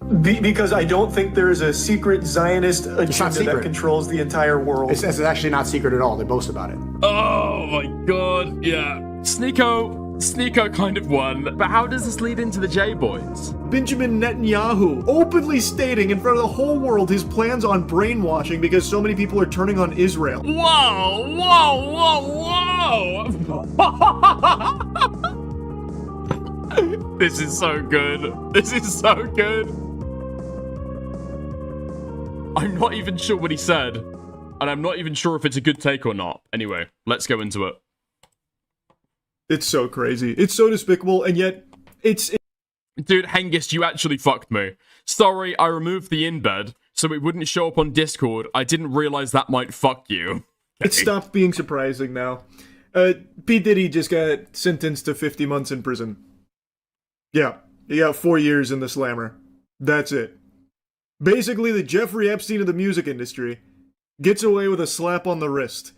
Because I don't think there is a secret Zionist agenda that controls the entire world. It's actually not secret at all. They boast about it. Oh my god, yeah. Sneeko kind of won. But how does this lead into the J-Boys? Benjamin Netanyahu openly stating in front of the whole world his plans on brainwashing because so many people are turning on Israel. Whoa, whoa, whoa, whoa! This is so good. This is so good. I'm not even sure what he said, and I'm not even sure if it's a good take or not. Anyway, let's go into it. It's so crazy. It's so despicable, and yet it's... Dude, Hengist, you actually fucked me. Sorry, I removed the in-bed, so it wouldn't show up on Discord. I didn't realize that might fuck you. Okay. It stopped being surprising now. P. Diddy just got sentenced to 50 months in prison. Yeah, he got 4 years in the slammer. That's it. Basically, the Jeffrey Epstein of the music industry gets away with a slap on the wrist.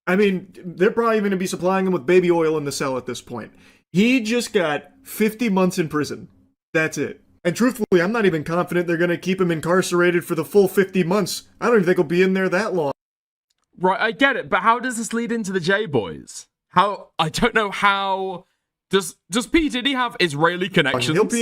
I mean, they're probably going to be supplying him with baby oil in the cell at this point. He just got 50 months in prison. That's it. And truthfully, I'm not even confident they're going to keep him incarcerated for the full 50 months. I don't even think he'll be in there that long. Right, I get it, but how does this lead into the J-Boys? I don't know how... Does P. Diddy have Israeli connections? He'll be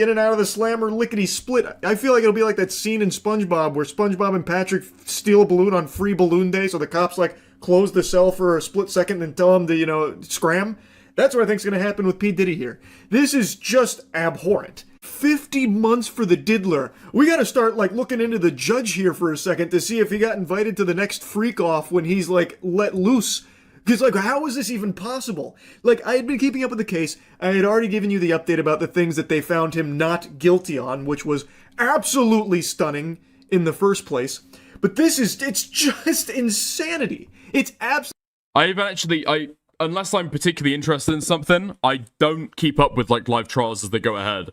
in and out of the slammer lickety split. I feel like it'll be like that scene in SpongeBob where SpongeBob and Patrick steal a balloon on free balloon day, so the cops like close the cell for a split second and tell him to, scram. That's what I think's gonna happen with P. Diddy here. This is just abhorrent. 50 months for the diddler. We gotta start looking into the judge here for a second to see if he got invited to the next freak off when he's let loose. Because, how is this even possible? I had been keeping up with the case. I had already given you the update about the things that they found him not guilty on, which was absolutely stunning in the first place. But it's just insanity. It's unless I'm particularly interested in something, I don't keep up with, live trials as they go ahead.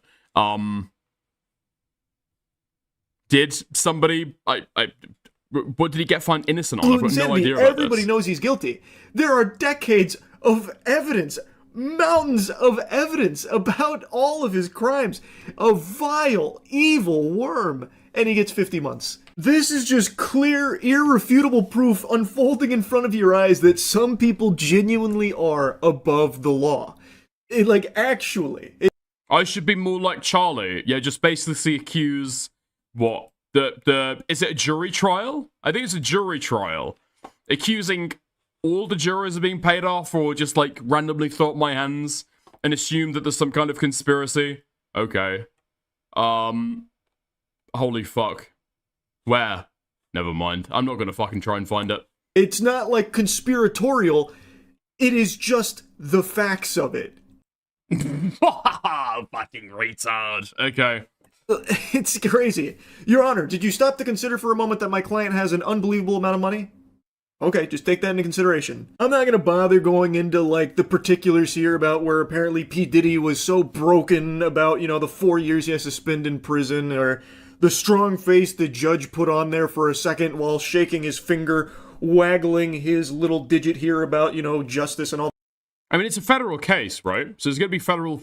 Did somebody, what did he get found innocent on? I've got no idea about Everybody this. knows he's guilty. There are decades of evidence, mountains of evidence about all of his crimes. A vile, evil worm. And he gets 50 months. This is just clear, irrefutable proof unfolding in front of your eyes that some people genuinely are above the law. Actually. I should be more like Charlie. Yeah, just basically accuse, what? Is it a jury trial? I think it's a jury trial. Accusing all the jurors of being paid off, or just randomly throw up my hands and assume that there's some kind of conspiracy. Okay. Holy fuck. Where? Never mind. I'm not gonna fucking try and find it. It's not conspiratorial. It is just the facts of it. Fucking retard. Okay. It's crazy. Your Honor, did you stop to consider for a moment that my client has an unbelievable amount of money? Okay, just take that into consideration. I'm not gonna bother going into, the particulars here about where apparently P. Diddy was so broken about, the 4 years he has to spend in prison, or the strong face the judge put on there for a second while shaking his finger, waggling his little digit here about, justice and all. I mean, it's a federal case, right? So there's going to be federal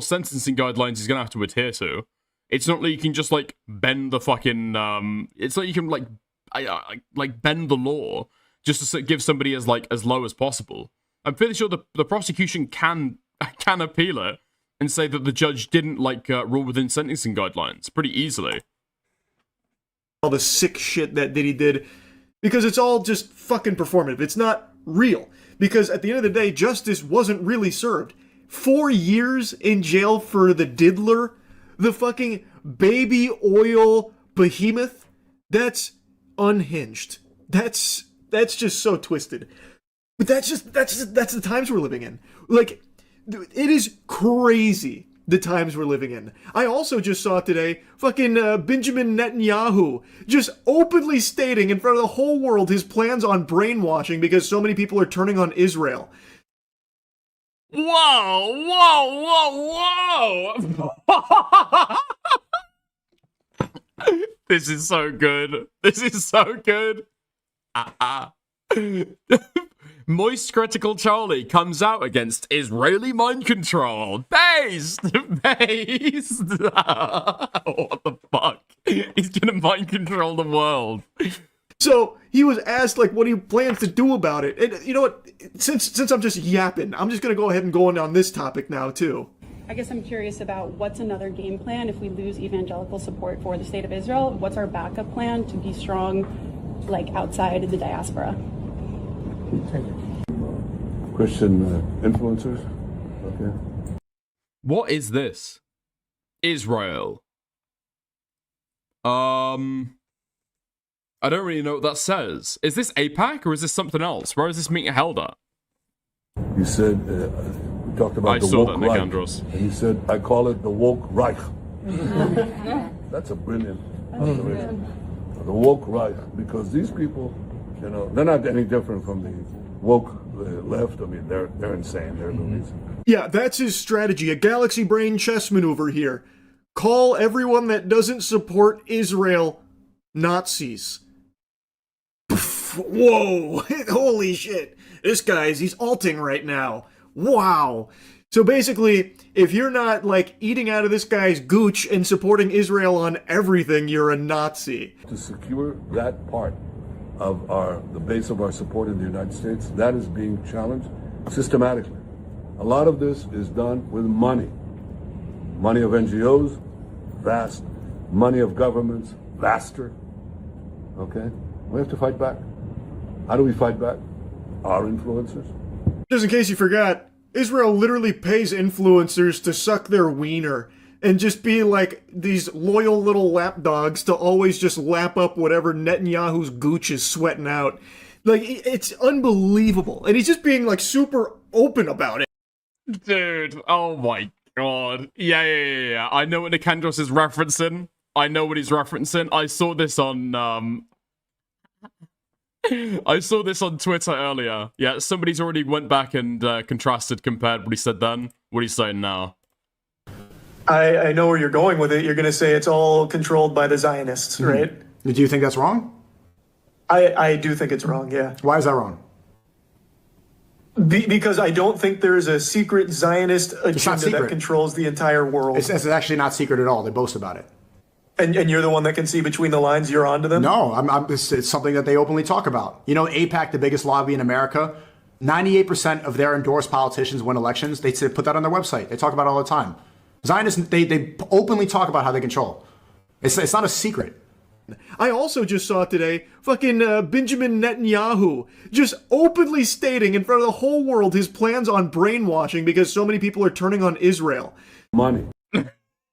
sentencing guidelines he's going to have to adhere to. It's not like you can just, bend the fucking, it's not like you can, bend the law just to give somebody as low as possible. I'm fairly sure the prosecution can appeal it and say that the judge didn't, rule within sentencing guidelines pretty easily. All the sick shit that Diddy did, because it's all just fucking performative. It's not real. Because at the end of the day, justice wasn't really served. 4 years in jail for the diddler, the fucking baby oil behemoth, that's unhinged. That's just so twisted. But that's the times we're living in. It is crazy the times we're living in. I also just saw today fucking Benjamin Netanyahu just openly stating in front of the whole world his plans on brainwashing because so many people are turning on Israel. Whoa, whoa, whoa, whoa! This is so good. This is so good. Moist Critical Charlie comes out against Israeli mind control. Based! Based! What the fuck? He's gonna mind control the world. So he was asked like what he plans to do about it. And you know what? Since I'm just yapping, I'm just gonna go ahead and go on this topic now too. I guess I'm curious about what's another game plan if we lose evangelical support for the state of Israel? What's our backup plan to be strong, like outside the diaspora? Christian influencers. Okay. What is this? Israel. I don't really know what that says. Is this APAC or is this something else? Where is this meeting held at? You said we talked about I the saw woke that, Reich, Nicandros. and you said I call it the woke Reich. That's a brilliant. The woke Reich, because these people, you know, they're not any different from the woke left. I mean, they're insane. They're movies. Yeah, that's his strategy. A galaxy brain chess maneuver here. Call everyone that doesn't support Israel Nazis. Whoa! Holy shit! This he's alting right now. Wow! So basically, if you're not, like, eating out of this guy's gooch and supporting Israel on everything, you're a Nazi. To secure that part of the base of our support in the United States, that is being challenged systematically. A lot of this is done with money. Money of NGOs, vast. Money of governments, vaster. Okay? We have to fight back. How do we fight back? Our influencers. Just in case you forgot, Israel literally pays influencers to suck their wiener and just be like these loyal little lapdogs to always just lap up whatever Netanyahu's gooch is sweating out. Like, it's unbelievable. And he's just being like super open about it. Dude, oh my god. Yeah. I know what Nicandros is referencing. I know what he's referencing. I saw this on Twitter earlier. Yeah, somebody's already went back and compared what he said then, what he's saying now. I know where you're going with it. You're going to say it's all controlled by the Zionists, right? Do you think that's wrong? I do think it's wrong, yeah. Why is that wrong? Because I don't think there's a secret Zionist agenda secret. that controls the entire world. It's actually not secret at all. They boast about it. And you're the one that can see between the lines. You're onto them? No, it's something that they openly talk about. You know, AIPAC, the biggest lobby in America, 98% of their endorsed politicians win elections. They put that on their website. They talk about it all the time. Zionists, they openly talk about how they control. It's not a secret. I also just saw today fucking Benjamin Netanyahu just openly stating in front of the whole world his plans on brainwashing because so many people are turning on Israel. Money.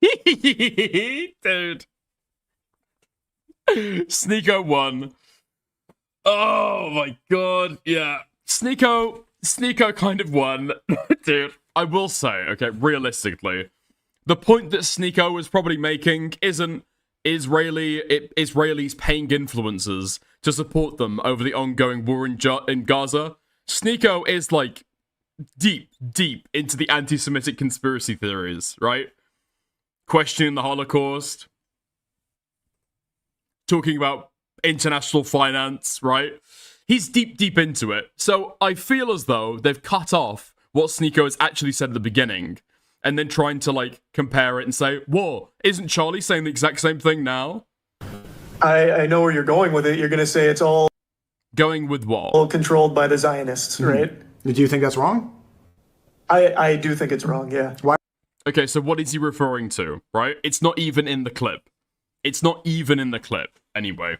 Dude. Sneeko won. Oh my god, yeah. Sneeko kind of won. Dude, I will say, okay, realistically, the point that Sneeko was probably making isn't Israelis paying influencers to support them over the ongoing war in Gaza. Sneeko is like deep into the anti-Semitic conspiracy theories, right? Questioning the Holocaust, talking about international finance, right? He's deep into it. So I feel as though they've cut off what Sneeko has actually said at the beginning and then trying to, like, compare it and say, whoa, isn't Charlie saying the exact same thing now? I know where you're going with it. You're going to say it's all... Going with what? All controlled by the Zionists, right? Do you think that's wrong? I do think it's wrong, yeah. Why? Okay, so what is he referring to, right? It's not even in the clip. It's not even in the clip, anyway.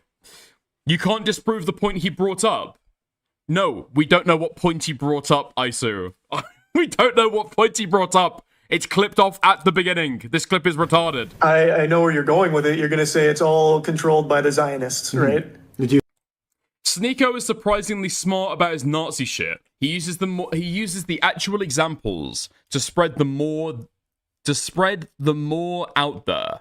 You can't disprove the point he brought up. No, we don't know what point he brought up, Isu. We don't know what point he brought up. It's clipped off at the beginning. This clip is retarded. I know where you're going with it. You're going to say it's all controlled by the Zionists, right? Sneeko is surprisingly smart about his Nazi shit. He uses the actual examples to spread the more out there.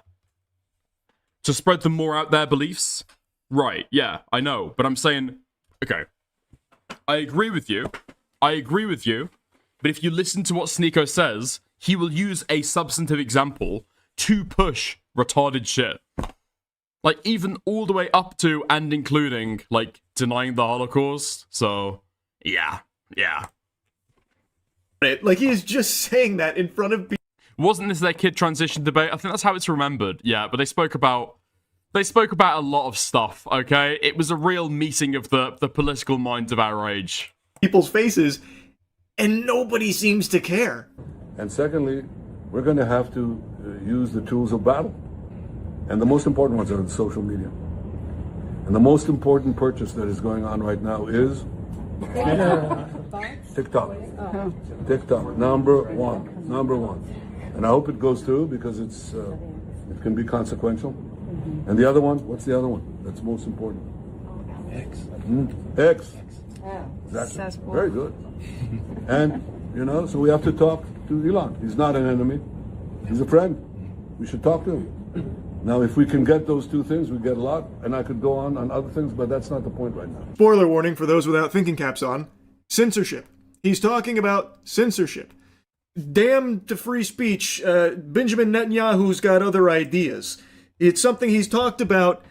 To spread the more out there beliefs. Right, yeah, I know. But I'm saying, okay. I agree with you. But if you listen to what Sneeko says, he will use a substantive example to push retarded shit. Like, even all the way up to and including, like, denying the Holocaust. So, yeah. Yeah. Like, he is just saying that in front of people. Wasn't this their kid transition debate? I think that's how it's remembered. Yeah, but they spoke about a lot of stuff, okay? It was a real meeting of the political minds of our age. People's faces, and nobody seems to care. And secondly, we're going to have to use the tools of battle. And the most important ones are the social media. And the most important purchase that is going on right now is TikTok. TikTok, number one. And I hope it goes through because it can be consequential. And the other one, what's the other one that's most important? X. Exactly. Very good. And, so we have to talk to Elon. He's not an enemy. He's a friend. We should talk to him. Now, if we can get those two things, we get a lot. And I could go on other things, but that's not the point right now. Spoiler warning for those without thinking caps on. Censorship. He's talking about censorship. Damn to free speech, Benjamin Netanyahu's got other ideas. It's something he's talked about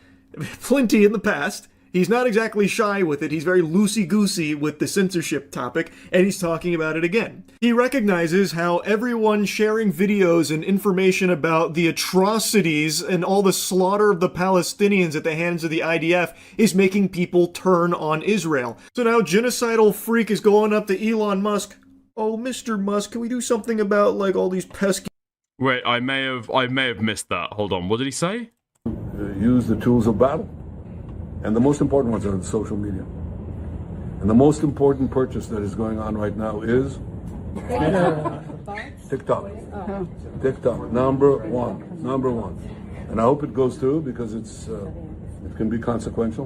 plenty in the past. He's not exactly shy with it. He's very loosey-goosey with the censorship topic, and he's talking about it again. He recognizes how everyone sharing videos and information about the atrocities and all the slaughter of the Palestinians at the hands of the IDF is making people turn on Israel. So now genocidal freak is going up to Elon Musk. Oh, Mr. Musk, can we do something about, like, all these pesky... Wait, I may have missed that. Hold on, what did he say? Use the tools of battle. And the most important ones are the social media. And the most important purchase that is going on right now is TikTok. TikTok, number one. And I hope it goes through because it can be consequential.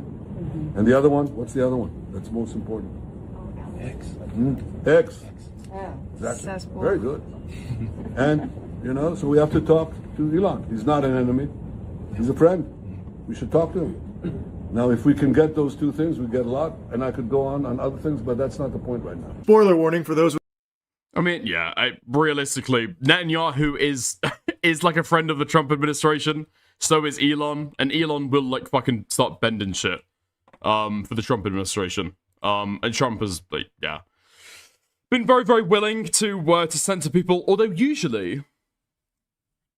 And the other one, what's the other one that's most important? X. Exactly. Very good. And, so we have to talk to Elon. He's not an enemy. He's a friend. We should talk to him. Now, if we can get those two things, we get a lot. And I could go on other things, but that's not the point right now. Spoiler warning for those... I mean, yeah, realistically, Netanyahu is like a friend of the Trump administration. So is Elon. And Elon will, like, fucking start bending shit for the Trump administration. And Trump has, like, yeah, been very, very willing to censor people. Although usually,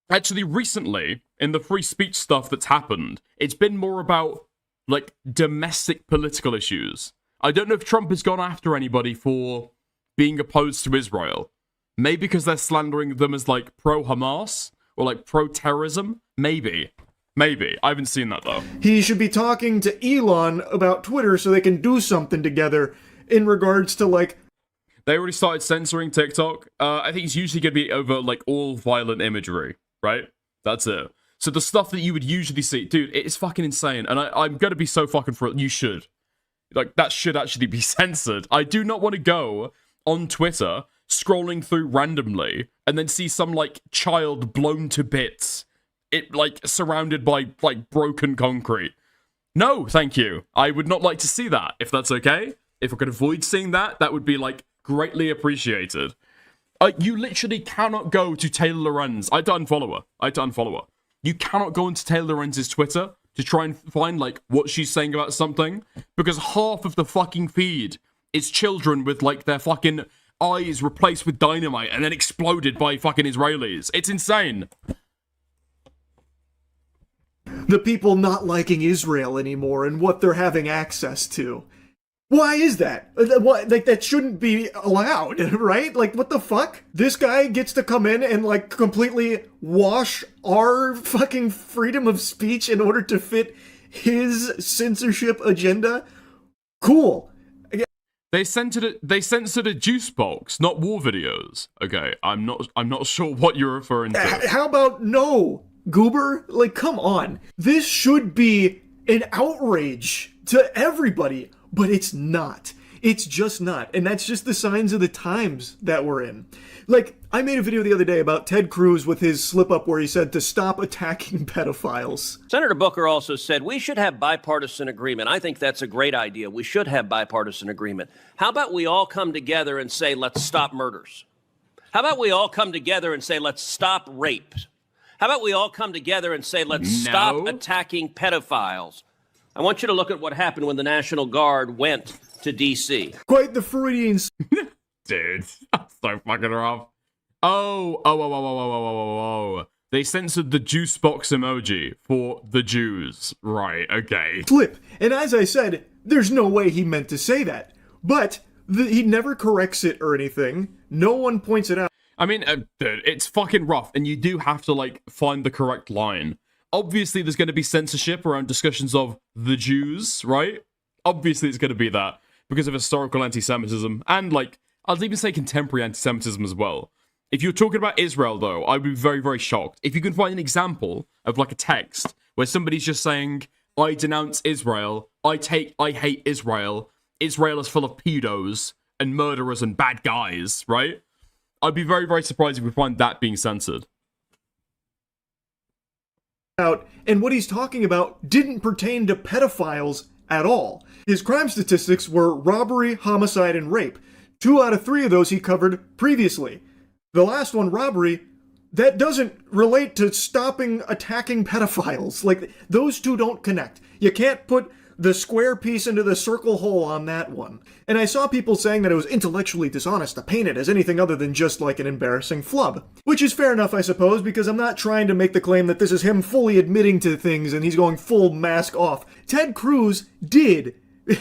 actually recently, in the free speech stuff that's happened, it's been more about, like, domestic political issues. I don't know if Trump has gone after anybody for being opposed to Israel. Maybe because they're slandering them as, like, pro-Hamas or, like, pro-terrorism. Maybe. I haven't seen that, though. He should be talking to Elon about Twitter so they can do something together in regards to, like... They already started censoring TikTok. I think it's usually going to be over, like, all violent imagery, right? That's it. So the stuff that you would usually see... Dude, it's fucking insane. And I'm going to be so fucking for it. You should. Like, that should actually be censored. I do not want to go on Twitter, scrolling through randomly, and then see some, like, child blown to bits. It, like, surrounded by, like, broken concrete. No, thank you. I would not like to see that, if that's okay. If I could avoid seeing that, that would be, like, greatly appreciated. You literally cannot go to Taylor Lorenz. I had to unfollow her. You cannot go into Taylor Lorenz's Twitter to try and find, like, what she's saying about something, because half of the fucking feed is children with, like, their fucking eyes replaced with dynamite and then exploded by fucking Israelis. It's insane. The people not liking Israel anymore and what they're having access to. Why is that? What, like, that shouldn't be allowed, right? Like, what the fuck? This guy gets to come in and, like, completely wash our fucking freedom of speech in order to fit his censorship agenda? Cool. They censored a juice box, not war videos. Okay, I'm not sure what you're referring to. How about no, Goober? Like, come on. This should be an outrage to everybody. But it's not. It's just not. And that's just the signs of the times that we're in. Like, I made a video the other day about Ted Cruz with his slip-up where he said to stop attacking pedophiles. Senator Booker also said we should have bipartisan agreement. I think that's a great idea. We should have bipartisan agreement. How about we all come together and say, let's stop murders? How about we all come together and say, let's stop rape? How about we all come together and say, let's stop attacking pedophiles? I want you to look at what happened when the National Guard went to D.C. Quite the Freudian. Dude, that's so fucking rough. Oh. They censored the juice box emoji for the Jews. Right, okay. Slip. And as I said, there's no way he meant to say that. But he never corrects it or anything. No one points it out. I mean, dude, it's fucking rough, and you do have to, like, find the correct line. Obviously, there's going to be censorship around discussions of the Jews, right? Obviously, it's going to be that, because of historical anti-Semitism, and, like, I'd even say contemporary anti-Semitism as well. If you're talking about Israel, though, I'd be very, very shocked. If you can find an example of, like, a text where somebody's just saying, I denounce Israel, I hate Israel, Israel is full of pedos and murderers and bad guys, right? I'd be very, very surprised if we find that being censored. And what he's talking about didn't pertain to pedophiles at all. His crime statistics were robbery, homicide, and rape. 2 out of 3 of those he covered previously. The last one, robbery, that doesn't relate to stopping attacking pedophiles. Like, those two don't connect. You can't put the square piece into the circle hole on that one. And I saw people saying that it was intellectually dishonest to paint it as anything other than just like an embarrassing flub. Which is fair enough, I suppose, because I'm not trying to make the claim that this is him fully admitting to things and he's going full mask off. Ted Cruz did,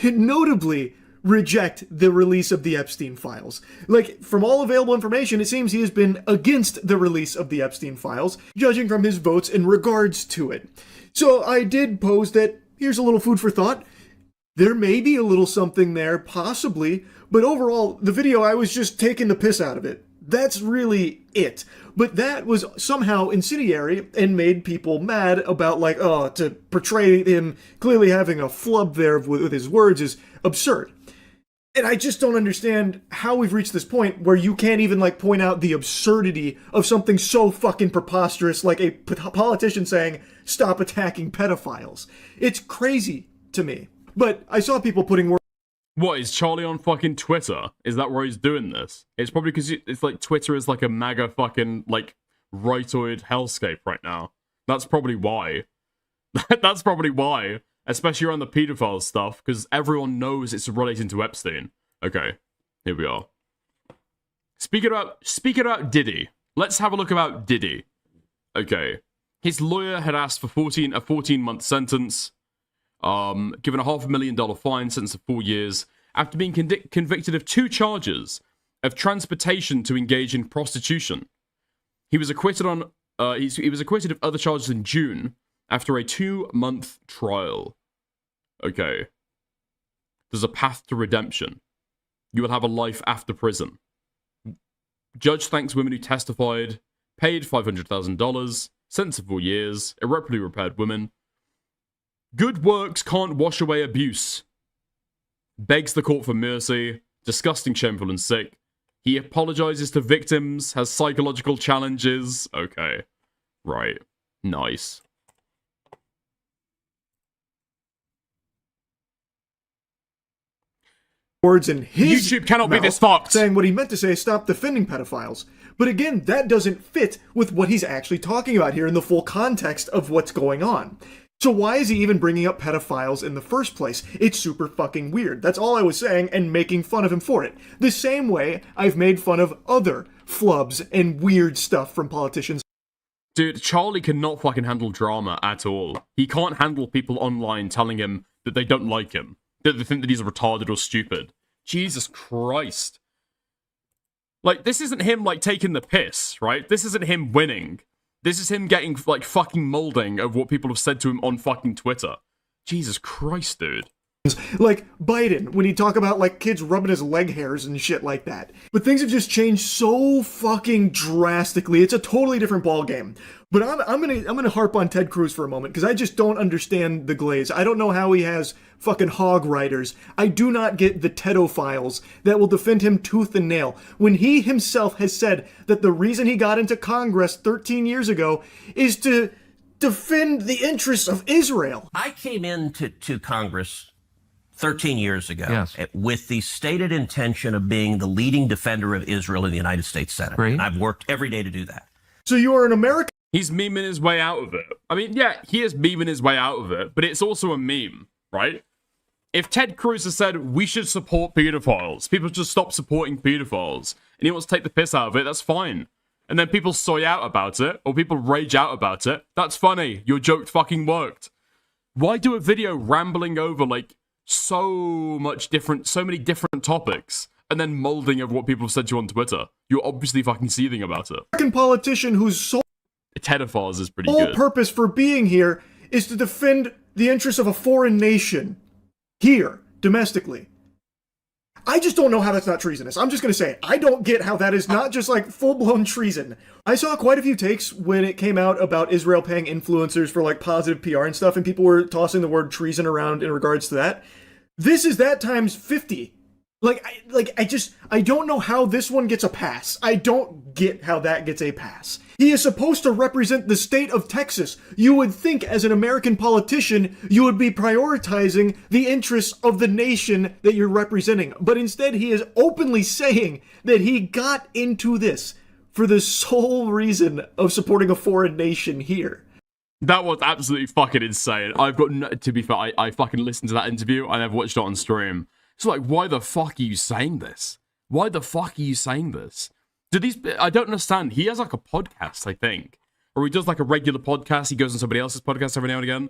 notably, reject the release of the Epstein files. Like, from all available information, it seems he has been against the release of the Epstein files, judging from his votes in regards to it. So I did pose that, here's a little food for thought. There may be a little something there, possibly, but overall, the video, I was just taking the piss out of it. That's really it. But that was somehow incendiary and made people mad about, like, to portray him clearly having a flub there with his words is absurd. And I just don't understand how we've reached this point where you can't even, like, point out the absurdity of something so fucking preposterous like a politician saying, stop attacking pedophiles. It's crazy to me. But I saw people putting words. What, is Charlie on fucking Twitter? Is that where he's doing this? It's probably because it's like Twitter is like a MAGA fucking, like, rightoid hellscape right now. That's probably why. That's probably why. Especially around the pedophile stuff, because everyone knows it's relating to Epstein. Okay, here we are. Speaking about Diddy, let's have a look about Diddy. Okay, his lawyer had asked for a 14-month sentence, given a $500,000 fine, sentence of 4 years, after being convicted of 2 charges of transportation to engage in prostitution. He was acquitted on. He was acquitted of other charges in June after a 2-month trial. Okay. There's a path to redemption. You will have a life after prison. Judge thanks women who testified, paid $500,000, sentence of 4 years, irreparably repaired women. Good works can't wash away abuse. Begs the court for mercy, disgusting, shameful, and sick. He apologizes to victims, has psychological challenges. Okay. Right. Nice. Words in his YouTube cannot be mouth this fucked. saying what he meant to say, stop defending pedophiles. But again, that doesn't fit with what he's actually talking about here in the full context of what's going on. So why is he even bringing up pedophiles in the first place? It's super fucking weird. That's all I was saying, and making fun of him for it. The same way I've made fun of other flubs and weird stuff from politicians. Dude, Charlie cannot fucking handle drama at all. He can't handle people online telling him that they don't like him, that they think that he's retarded or stupid. Jesus Christ. Like, this isn't him, like, taking the piss, right? This isn't him winning. This is him getting, like, fucking molding of what people have said to him on fucking Twitter. Jesus Christ, dude. Like Biden, when he talk about, like, kids rubbing his leg hairs and shit like that. But things have just changed so fucking drastically. It's a totally different ballgame. But I'm gonna harp on Ted Cruz for a moment, because I just don't understand the glaze. I don't know how he has fucking hog riders. I do not get the pedophiles that will defend him tooth and nail, when he himself has said that the reason he got into Congress 13 years ago is to defend the interests of Israel. I came into Congress 13 years ago Yes. with the stated intention of being the leading defender of Israel in the United States Senate. Great. And I've worked every day to do that. So you are an American. He's memeing his way out of it. I mean, yeah, he is memeing his way out of it, but it's also a meme, right? If Ted Cruz has said we should support pedophiles, people should stop supporting pedophiles, and he wants to take the piss out of it, that's fine. And then people soy out about it, or people rage out about it, that's funny. Your joke fucking worked. Why do a video rambling over, like, so many different topics, and then molding of what people have said to you on Twitter? You're obviously fucking seething about it. American politician whose sole Pedophiles is pretty good. purpose for being here is to defend the interests of a foreign nation. Here, domestically. I just don't know how that's not treasonous. I'm just going to say it. I don't get how that is not just like full-blown treason. I saw quite a few takes when it came out about Israel paying influencers for like positive PR and stuff, and people were tossing the word treason around in regards to that. This is that times 50. I don't know how this one gets a pass. I don't get how that gets a pass. He is supposed to represent the state of Texas. You would think as an American politician, you would be prioritizing the interests of the nation that you're representing. But instead, he is openly saying that he got into this for the sole reason of supporting a foreign nation here. That was absolutely fucking insane. I've got, to be fair, I fucking listened to that interview and I've watched it on stream. It's like, why the fuck are you saying this? Why the fuck are you saying this? I don't understand. He has like a podcast, I think. Or he does like a regular podcast. He goes on somebody else's podcast every now and again.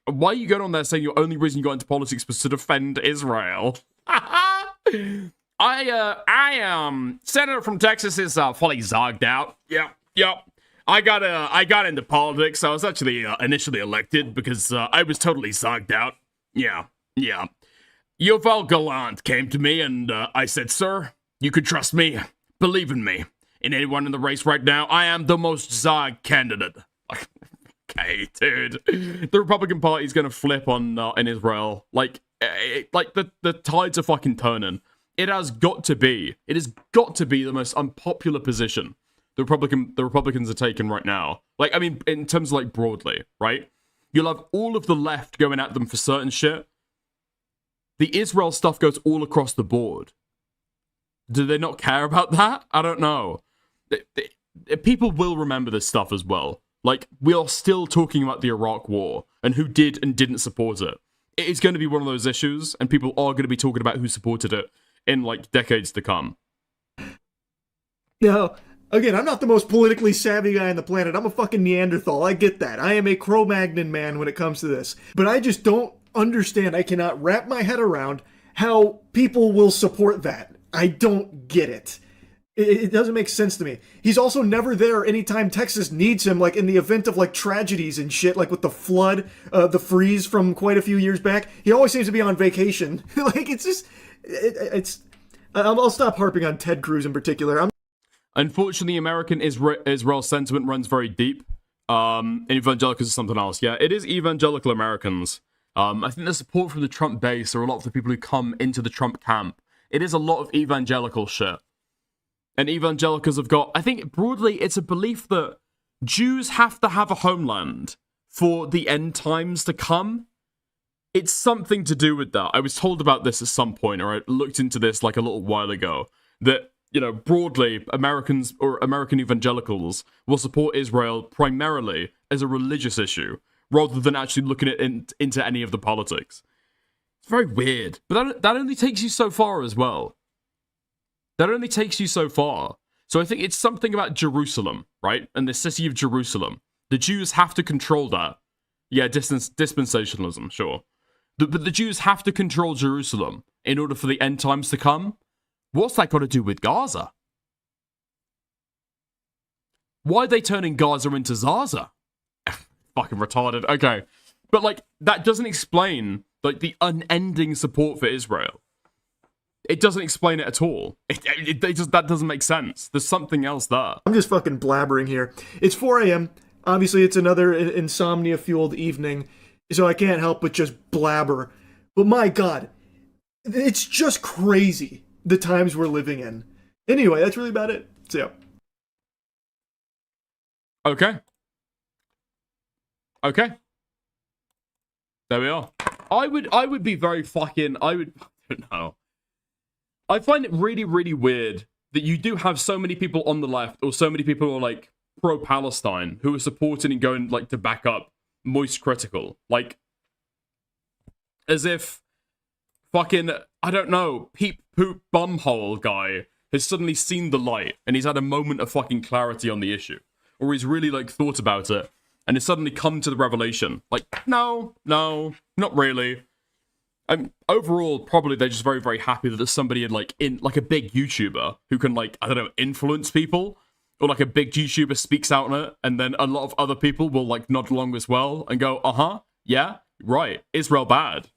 Why are you going on there saying your only reason you got into politics was to defend Israel? Senator from Texas is fully zogged out. Yep. I got into politics. I was actually initially elected because I was totally zogged out. Yeah. Yoval Gallant came to me and I said, sir, you could trust me. Believe in me. In anyone in the race right now, I am the most zog candidate. Okay, dude. The Republican Party is going to flip on in Israel. The tides are fucking turning. It has got to be. It has got to be the most unpopular position the Republicans are taking right now. Like, I mean, in terms of, like, broadly, right? You'll have all of the left going at them for certain shit. The Israel stuff goes all across the board. Do they not care about that? I don't know. People will remember this stuff as well. Like, we are still talking about the Iraq War and who did and didn't support it. It is going to be one of those issues, and people are going to be talking about who supported it in, like, decades to come. Now, again, I'm not the most politically savvy guy on the planet. I'm a fucking Neanderthal. I get that. I am a Cro-Magnon man when it comes to this. But I just don't understand. I cannot wrap my head around how people will support that. I don't get it. It doesn't make sense to me. He's also never there anytime Texas needs him, like in the event of like tragedies and shit, like with the flood, the freeze from quite a few years back. He always seems to be on vacation. Like, it's just, I'll stop harping on Ted Cruz in particular. Unfortunately, American Israel sentiment runs very deep. And evangelicals is something else. Yeah, it is evangelical Americans. I think the support from the Trump base, or a lot of the people who come into the Trump camp, it is a lot of evangelical shit. And evangelicals have got, I think broadly, it's a belief that Jews have to have a homeland for the end times to come. It's something to do with that. I was told about this at some point, or I looked into this like a little while ago, that, you know, broadly, Americans or American evangelicals will support Israel primarily as a religious issue, rather than actually looking at into any of the politics. It's very weird. But that only takes you so far as well. That only takes you so far. So I think it's something about Jerusalem, right? And the city of Jerusalem. The Jews have to control that. Yeah, dispensationalism, sure. But the Jews have to control Jerusalem in order for the end times to come. What's that got to do with Gaza? Why are they turning Gaza into Zaza? Fucking retarded. Okay. But, like, that doesn't explain, like, the unending support for Israel. It doesn't explain it at all. That doesn't make sense. There's something else there. I'm just fucking blabbering here. It's 4 a.m. Obviously, it's another insomnia-fueled evening, so I can't help but just blabber. But my God, it's just crazy, the times we're living in. Anyway, that's really about it. So, Okay. There we are. I would be very fucking... I don't know. I find it really, really weird that you do have so many people on the left, or so many people who are, like, pro-Palestine, who are supporting and going, like, to back up Moist Critical. Like, As if fucking, I don't know, peep poop bumhole guy has suddenly seen the light and he's had a moment of fucking clarity on the issue. Or he's really, like, thought about it and has suddenly come to the revelation. Like, no, not really. Overall, probably they're just very, very happy that there's somebody in a big YouTuber who can, like, I don't know, influence people. Or, like, a big YouTuber speaks out on it, and then a lot of other people will, like, nod along as well and go, uh-huh, yeah, right, Israel bad.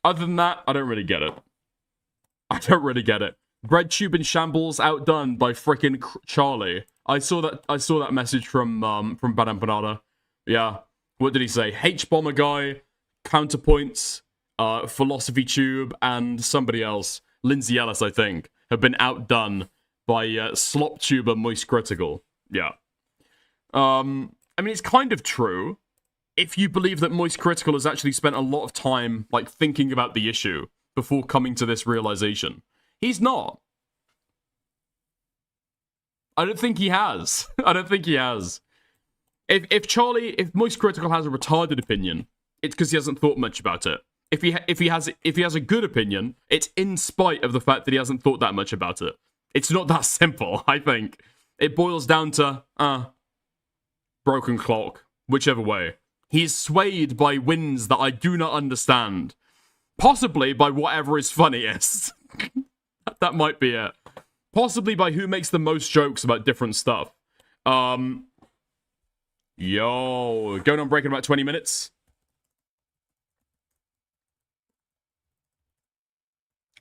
Other than that, I don't really get it. Breadtube in shambles, outdone by frickin' Charlie. I saw that message from Bad Empanada. Yeah. What did he say? H-Bomber guy, Counterpoints, Philosophy Tube, and somebody else, Lindsay Ellis, I think, have been outdone by Slop Tuber Moist Critical. Yeah. I mean, it's kind of true. If you believe that Moist Critical has actually spent a lot of time, like, thinking about the issue before coming to this realization. He's not. I don't think he has. If Moist Critical has a retarded opinion, it's because he hasn't thought much about it. If he has a good opinion, it's in spite of the fact that he hasn't thought that much about it. It's not that simple, I think. It boils down to, broken clock, whichever way. He's swayed by winds that I do not understand. Possibly by whatever is funniest. That might be it. Possibly by who makes the most jokes about different stuff. Going on break in about 20 minutes.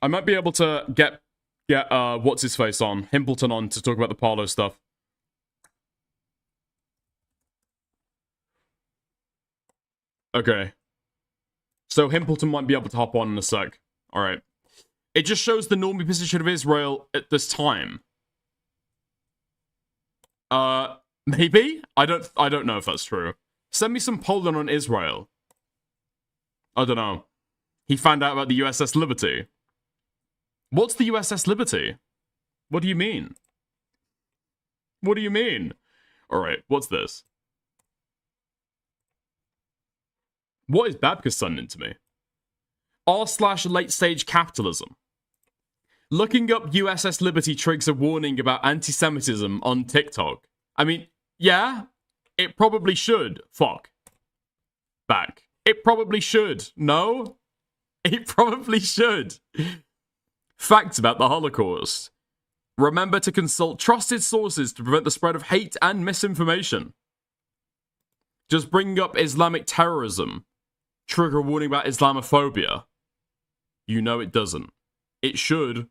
I might be able to get what's his face on, Himpleton on, to talk about the Parlo stuff. Okay. So Himpleton might be able to hop on in a sec. Alright. It just shows the normie position of Israel at this time. Maybe? I don't know if that's true. Send me some polling on Israel. I don't know. He found out about the USS Liberty. What's the USS Liberty? What do you mean? Alright, what's this? What is Babka sending to me? R/late stage capitalism. Looking up USS Liberty triggers a warning about anti-Semitism on TikTok. I mean, yeah, it probably should. Fuck. Back. It probably should. No? It probably should. Facts about the Holocaust. Remember to consult trusted sources to prevent the spread of hate and misinformation. Just bringing up Islamic terrorism. Trigger warning about Islamophobia. You know it doesn't. It should.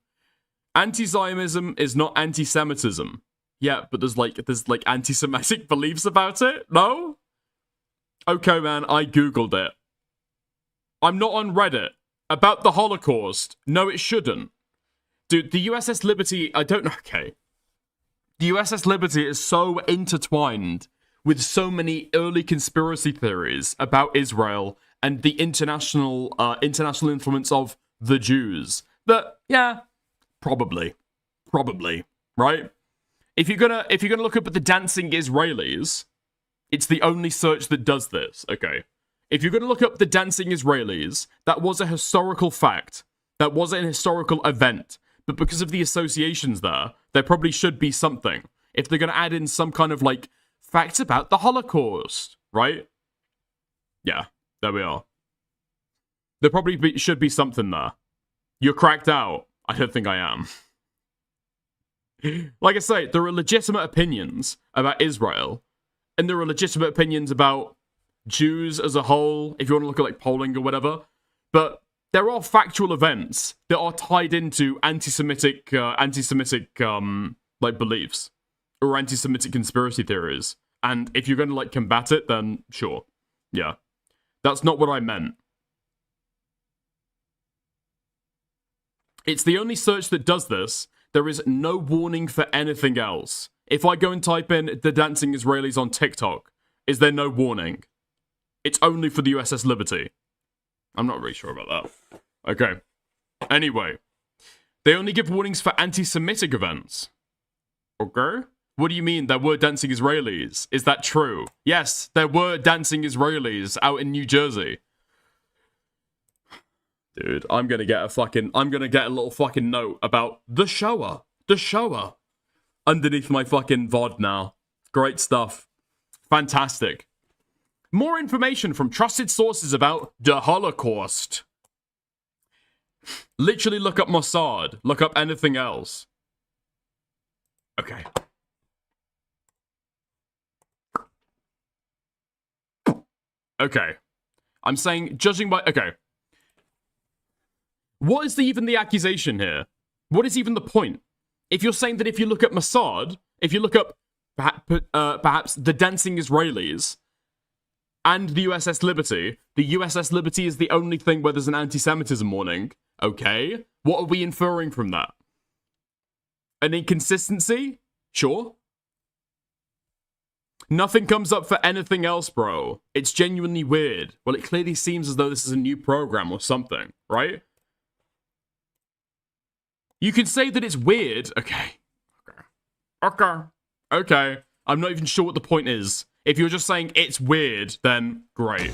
Anti-Zionism is not anti-Semitism. Yeah, but there's anti-Semitic beliefs about it? No? Okay, man, I googled it. I'm not on Reddit. About the Holocaust. No, it shouldn't. Dude, the USS Liberty, I don't know, okay. The USS Liberty is so intertwined with so many early conspiracy theories about Israel and the international influence of the Jews. That, yeah, probably, right? If you're gonna look up at the dancing Israelis, it's the only search that does this. Okay, if you're gonna look up the dancing Israelis, that was a historical fact. That was an historical event. But because of the associations there probably should be something. If they're gonna add in some kind of like facts about the Holocaust, right? Yeah, there we are. There probably should be something there. You're cracked out. I don't think I am. Like I say, there are legitimate opinions about Israel, and there are legitimate opinions about Jews as a whole, if you want to look at like polling or whatever. But there are factual events that are tied into anti-Semitic like beliefs or anti-Semitic conspiracy theories. And if you're going to like combat it, then sure, yeah, that's not what I meant. It's the only search that does this. There is no warning for anything else. If I go and type in the dancing Israelis on TikTok, is there no warning? It's only for the USS Liberty. I'm not really sure about that. Okay. Anyway. They only give warnings for anti-Semitic events. Okay? What do you mean there were dancing Israelis? Is that true? Yes, there were dancing Israelis out in New Jersey. Dude, I'm gonna get a little fucking note about the shower underneath my fucking VOD now. Great stuff. Fantastic. More information from trusted sources about the Holocaust. Literally look up Mossad. Look up anything else. Okay. Okay. I'm saying, judging by... Okay. What is even the accusation here? What is even the point? If you're saying that if you look at Mossad, if you look up perhaps the dancing Israelis and the USS Liberty, the USS Liberty is the only thing where there's an anti-Semitism warning. Okay. What are we inferring from that? An inconsistency? Sure. Nothing comes up for anything else, bro. It's genuinely weird. Well, it clearly seems as though this is a new program or something, right? You could say that it's weird. Okay. Okay. I'm not even sure what the point is. If you're just saying it's weird, then great.